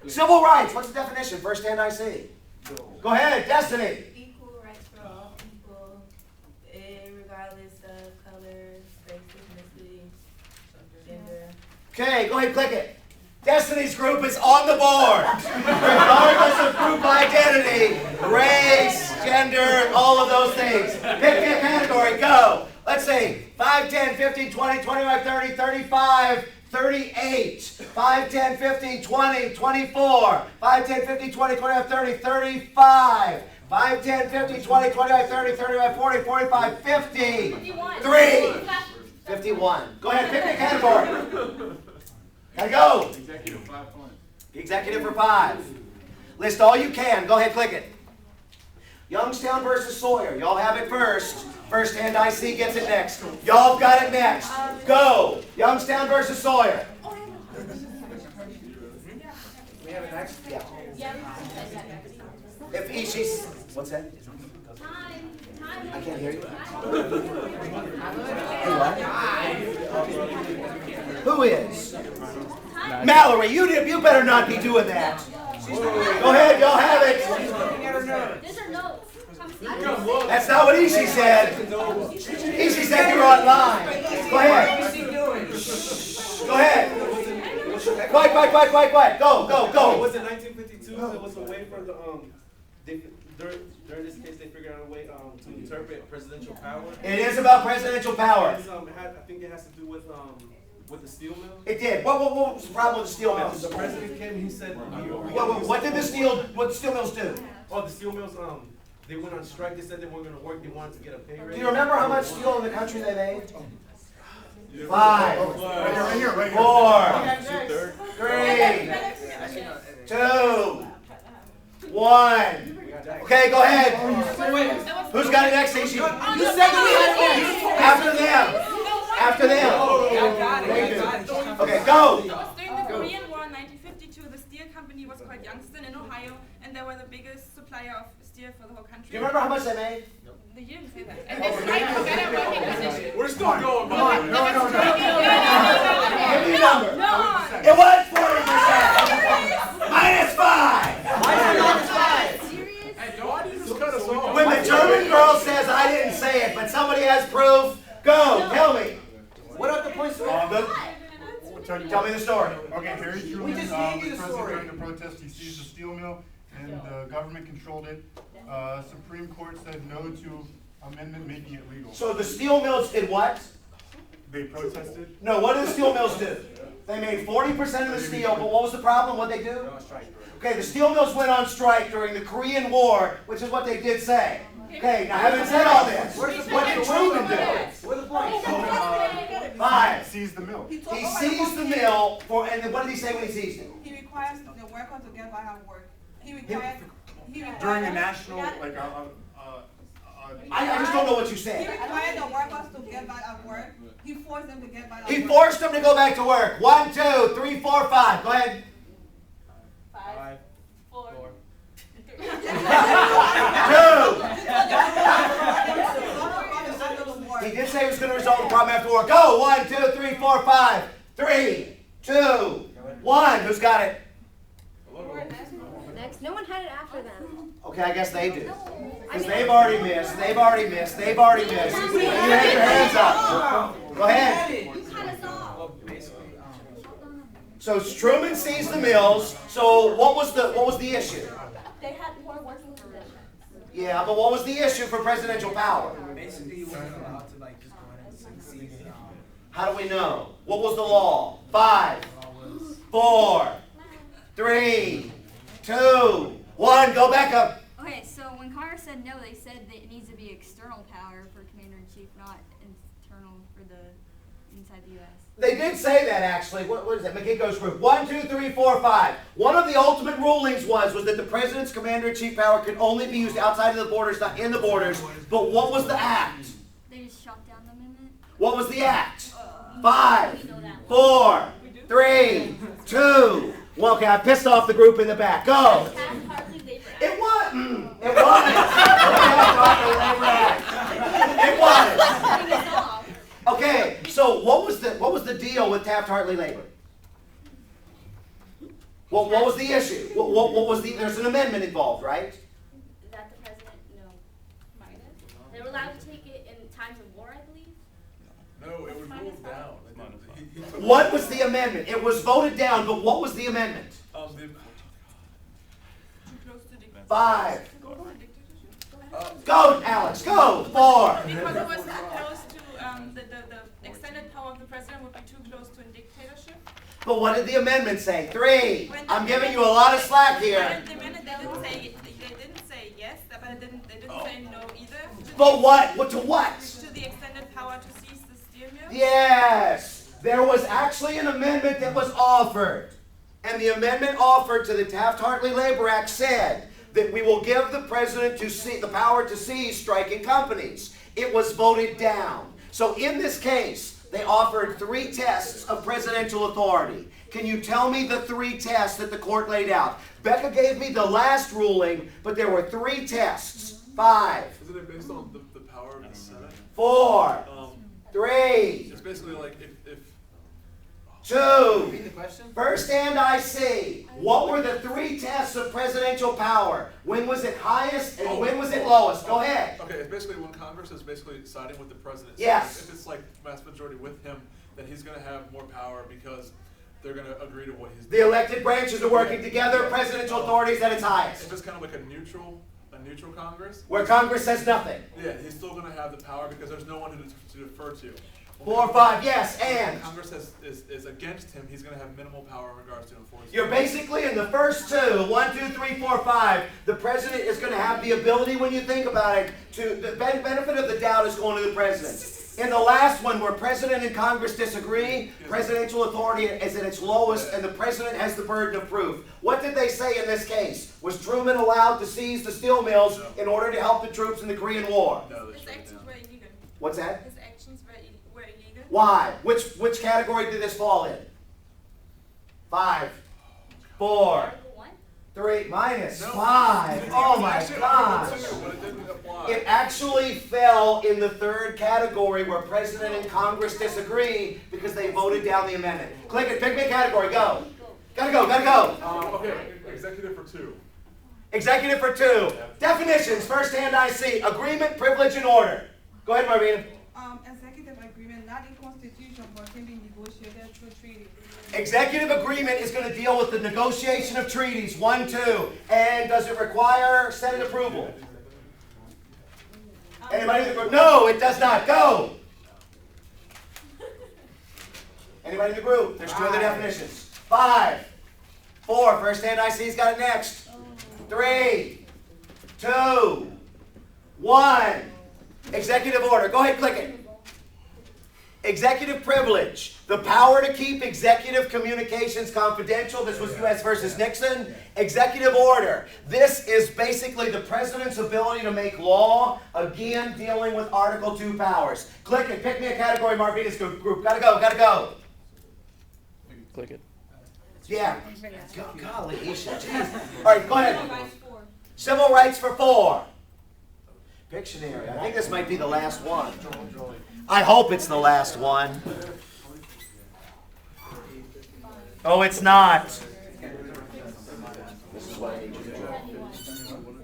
Civil rights, what's the definition? First hand I see. Go ahead, Destiny. Equal rights for all people, regardless of color, race, ethnicity, gender. Okay, go ahead, click it. Destiny's group is on the board. Regardless of group identity, race, gender, all of those things. Pick a category, go. Let's see, 5, 10, 15, 20, 25, 30, 35, 38, 5, 10, 15, 20, 24, 5, 10, 15, 20, 25, 30, 35, 5, 10, 15, 20, 25, 30, 35, 40, 45, 50, 3, 51. Go ahead, pick a category. Gotta go. Executive, 5 points. Executive for 5. List all you can. Go ahead, click it. Youngstown versus Sawyer. Y'all have it first. First hand I see gets it next. Y'all got it next. Go. Youngstown versus Sawyer. We have it next? Yeah. If she's, what's that? I can't hear you. Who is? Mallory, you better not be doing that. Go ahead, y'all have it. These are notes. That's not what Ishi said. Ishi said you're online. Go ahead. Go ahead. Quiet. Go. Was it 1952? It was a way for the during this case they figured out a way to interpret presidential power. It is about presidential power. I think it has to do with the steel mill. It did. What was the problem with the steel mills? The president came and he said, What did the steel mills do? Oh, the steel mills, they went on strike. They said they weren't going to work. They wanted to get a pay raise. Do you remember how much steel in the country they made? 5, 4, 3, 2, 1. Okay, go ahead. Who's got it next, Ishi? You said that we had it next. After them. Okay, go. During the Korean War in 1952, the steel company was called Youngstown in Ohio, and they were the biggest supplier of steel for the whole country. Do you remember how much they made? You didn't say that. And they strike better working conditions. We're still going, No. Give me a number. It was 40%. -5. When the German girl says I didn't say it, but somebody has proof, go. Tell me. What are the points? Tell me the story. Okay, Harry Truman was present during the protest. He seized the steel mill, and the government controlled it. Supreme Court said no to amendment making it legal. So the steel mills did what? They protested. No, what did the steel mills do? They made 40% of the steel, but what was the problem? What'd they do? Okay, the steel mills went on strike during the Korean War, which is what they did say. Okay, now having said all this, what did Truman do? Where's the points? 5. Seized the mill. He seized the mill and then what did he say when he seized it? He requires the worker to get back at work. During a national, I just don't know what you He said. required the workers to get back at work. He forced them to get back at work. He forced them to go back to work. 1, 2, 3, 4, 5. Go ahead. 5, 4, 2. He did say he was going to resolve the problem after war. Go. 1, 2, 3, 4, 5. 3, 2, 1. Who's got it? Next. No one had it after them. Okay, I guess they do. Because they've already missed. You have your hands up. Go ahead. You cut us off. So Truman seized the mills. So what was the issue? They had poor working conditions. Yeah, but what was the issue for presidential power? Basically, you weren't allowed to just go ahead and seize. How do we know? What was the law? 5, 4, 3, 2, 1. Go back up. Okay, so when Congress said no, they said that it needs to be external power for commander-in-chief, not internal for the inside the U.S. They did say that actually. What is that? McGingo's group. 1, 2, 3, 4, 5. One of the ultimate rulings was that the president's commander-in-chief power could only be used outside of the borders, not in the borders. But what was the act? They just shot down the amendment. What was the act? 5, 4, 3, 2, 1. Okay, I pissed off the group in the back. Go. It was. It was. It was. Okay, so what was the deal with Taft-Hartley labor? What was the issue? What was there's an amendment involved, right? That the president, no. They were allowed to take it in times of war, I believe. No, it was ruled down. What was the amendment? It was voted down, but what was the amendment? Too close to dictatorship. 5. Go for dictatorship. Go, Alex, go. 4. Because it was too close to, the extended power of the president would be too close to a dictatorship. But what did the amendment say? 3. When I'm the giving you a amendment- lot of slack when here. the amendment, they didn't say yes, but they didn't say no either. But what? What to what? To the extended power to seize the steel mill. Yes. There was actually an amendment that was offered. And the amendment offered to the Taft-Hartley Labor Act said that we will give the president the power to seize striking companies. It was voted down. So in this case, they offered 3 tests of presidential authority. Can you tell me the 3 tests that the court laid out? Becca gave me the last ruling, but there were 3 tests. 5. Isn't it based on the power of the Senate? 4. 3. It's basically like if 2. Repeat the question. First and I see. What were the 3 tests of presidential power? When was it highest and when was it lowest? Go ahead. okay, it's basically when Congress is basically siding with the president. So Yes. If it's like mass majority with him, then he's going to have more power because they're going to agree to what he's The elected branches are working together. Presidential authority is at its highest. If it's kind of like a neutral Congress, Where Congress says nothing. yeah, he's still going to have the power because there's no one to defer to. 4, 5, yes, When and. Congress is against him, he's going to have minimal power in regards to enforcing. You're basically in the first 2, 1, 2, 3, 4, 5. The president is going to have the ability, when you think about it, the benefit of the doubt is going to the president. In the last one, where president and Congress disagree, presidential authority is at its lowest, and the president has the burden of proof. What did they say in this case? Was Truman allowed to seize the steel mills in order to help the troops in the Korean War? No, they His shut it actions down. were illegal. What's that? His actions were illegal. Why? Which category did this fall in? 5, 4, Article 1? 3, minus No. 5. Oh my Actually, God. Article 2, but it didn't apply. It actually fell in the 3rd category where president and Congress disagree because they voted down the amendment. Click it, pick me a category, go. Gotta go, gotta go. Okay, executive for 2. Executive for 2. Definitions, first hand I see. Agreement, privilege, and order. Go ahead, Marvina. Executive agreement not in constitution but can be negotiated through treaty. Executive agreement is going to deal with the negotiation of treaties, 1, 2. And does it require Senate approval? Anybody in the group? No, it does not. Go. Anybody in the group? There's 2 other definitions. 5, 4. First hand I see's got it next. 3, 2, 1. Executive order. Go ahead, click it. Executive privilege. The power to keep executive communications confidential. This was U.S. versus Nixon. Executive order. This is basically the president's ability to make law, again, dealing with Article 2 powers. Click it. Pick me a category, Marvina's group. Gotta go, gotta go. Click it. Yeah. Golly, Isha, jeez. All right, go ahead. Civil rights for 4. Pictionary. I think this might be the last one. I hope it's the last one. Oh, it's not. This is what I need you to do.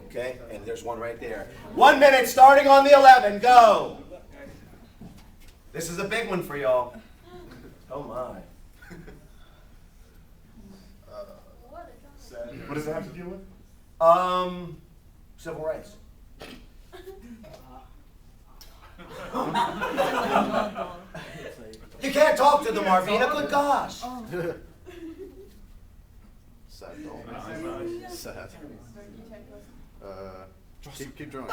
Okay, and there's one right there. 1 minute starting on the 11. Go. This is a big one for y'all. Oh my. What does it have to deal with? Civil rights. You can't talk to them, Marvina. Good gosh. Sad doll. Sad. Keep drawing.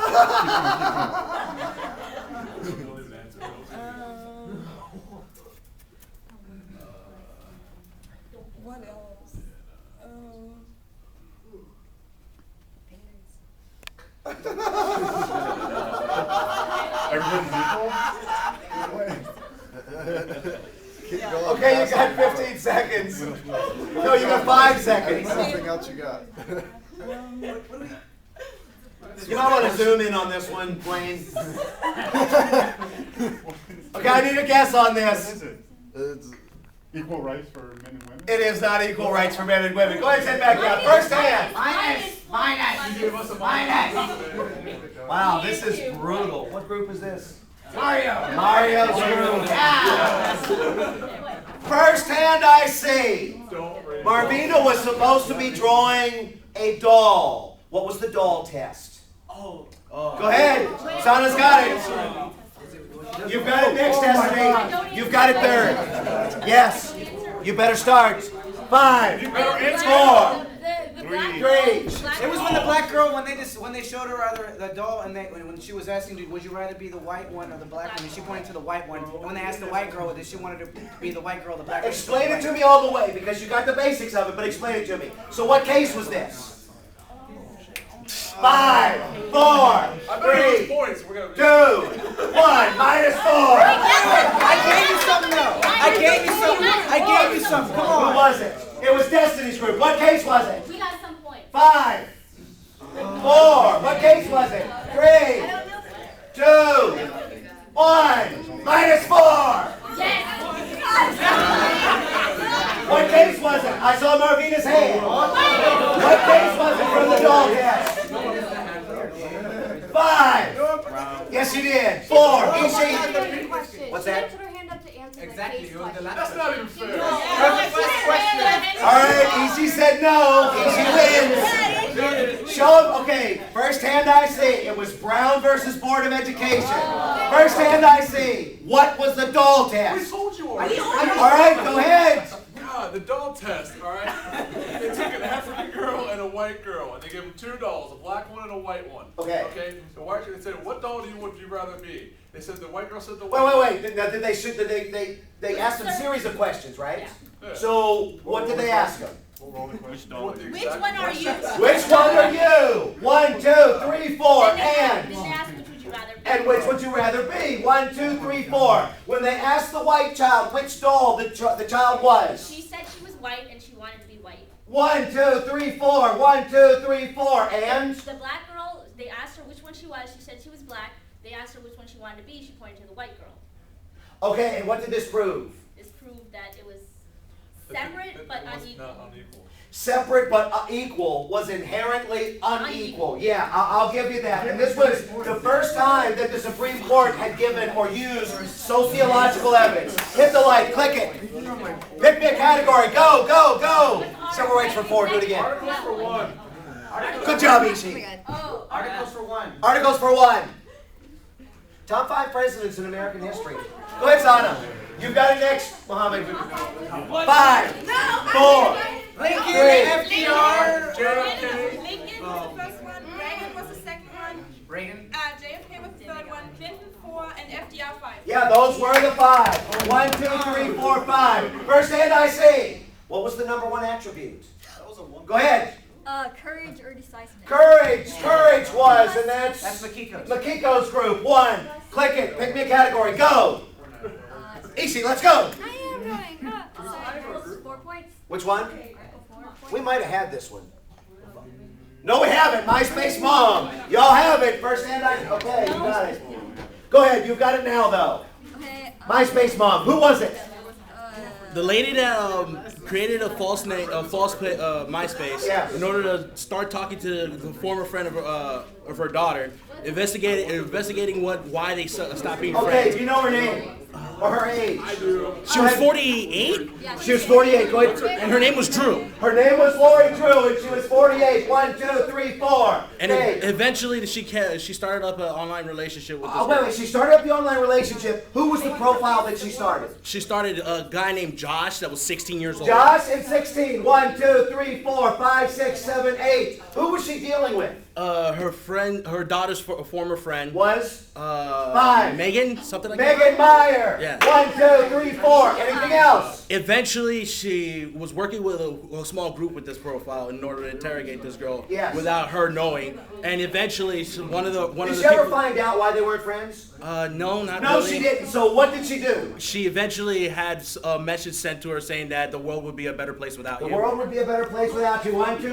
What else? Everybody's equal? Keep going. Okay, you got 15 seconds. No, you got 5 seconds. Something else you got. You might want to zoom in on this one, Blaine. Okay, I need a guess on What this. is it? It's Equal rights for men and women? It is not equal rights for men and women. Go ahead and sit back down. First hand. You gave us a minus. Wow, this is brutal. What group is this? Mario's group. Yeah. First hand I see. Marvina was supposed to be drawing a doll. What was the doll test? Go ahead. Sana's got it. You've got it next, Destiny. You've got it third. Yes. You better start. 5, 4, The black 3. It was when the black girl, when they showed her the doll, and when she was asking, would you rather be the white one or the black one? And she pointed to the white one. And when they asked the white girl that she wanted to be the white girl, the black one. Explain it to me all the way because you got the basics of it, but explain it to me. So what case was this? 5, 4, 3, 2, 1, -4. I gave you something though. I gave you something. Come on. Who was it? It was Destiny's group. What case was it? We got some points. 5, 4. What case was it? 3, 2, 1, -4. Yes. What case was it? I saw Marvina's hand. What case was it from the doll test? 5. Yes, you did. 4. Ishi. What's that? Exactly. That's not even fair. All right, Ishi said no. Ishi wins. Show him. Okay, first hand I see. It was Brown versus Board of Education. First hand I see. What was the doll We test? told you already. All right, go ahead. God, the doll test, all right? They took an African girl and a white girl, and they gave them 2 dolls, a black one and a white one. Okay. Okay. The white girl said, "What doll would you rather be?" They said the white girl said the white. Wait. Now, they asked them a series of questions, right? Yeah. So what did they ask them? Which one are you? Which one are you? 1, 2, 3, 4, and. Then they asked which would you rather be. And which would you rather be? 1, 2, 3, 4. When they asked the white child which doll the child was. She said she was white and she wanted to be white. 1, 2, 3, 4. 1, 2, 3, 4. And. The black girl, they asked her which one she was. She said she was black. They asked her which one she wanted to be. She pointed to the white girl. Okay, and what did this prove? This proved that it was separate but unequal. Not unequal. Separate but equal was inherently unequal. Yeah, I'll give you that. And this was the first time that the Supreme Court had given or used sociological evidence. Hit the light, click it. Pick me a category. Go, go, go. Civil rights for 4. Do it again. Articles for 1. Good job, Ishi. Articles for 1. Articles for 1. Top 5 presidents in American history. Go ahead, Sana. You've got it next, Mohammed. 5, 4, Lincoln, 3. FDR. JFK. Lincoln was the first one, Reagan was the second one, Reagan. JFK was the third one, Clinton 4, and FDR 5. Yeah, those were the 5. 1, 2, 3, 4, 5. First hand I see. What was the number 1 attribute? Go ahead. Courage or decisiveness. Courage was, and that's Makiko's. Makiko's group. 1. Click it. Pick me a category. Go. Ishi, let's go. I am going. Articles, 4 points. Which one? Article 4 points. We might have had this one. No, we haven't. MySpace Mom. Y'all have it. First hand I. Okay, you got it. Go ahead. You've got it now, though. Okay. MySpace Mom. Who was it? The lady that created a false name, MySpace, Yeah. in order to start talking to the former friend of her daughter, investigating why they stopped being Okay, friends. do you know her name? Or her age? I do. She was 48, She was 48. Go ahead. and her name was Drew. Her name was Lori Drew, and she was 48. 1, 2, 3, 4. And Okay. eventually, she started up an online relationship with this Wait, girl. wait. She started up the online relationship. Who was the profile that she started? She started a guy named Josh that was 16 years old. Josh and 16. 1, 2, 3, 4, 5, 6, 7, 8. Who was she dealing with? Her daughter's former friend Was? 5. Megan, something like that. Megan Meyer. Yeah. 1, 2, 3, 4. Anything else? Eventually, she was working with a small group with this profile in order to interrogate this girl Yes. without her knowing. And eventually, one of the Did she people. ever find out why they weren't friends? No, not No, really. she didn't. So what did she do? She eventually had a message sent to her saying that the world would be a better place without The you. world would be a better place without you. 1, 2.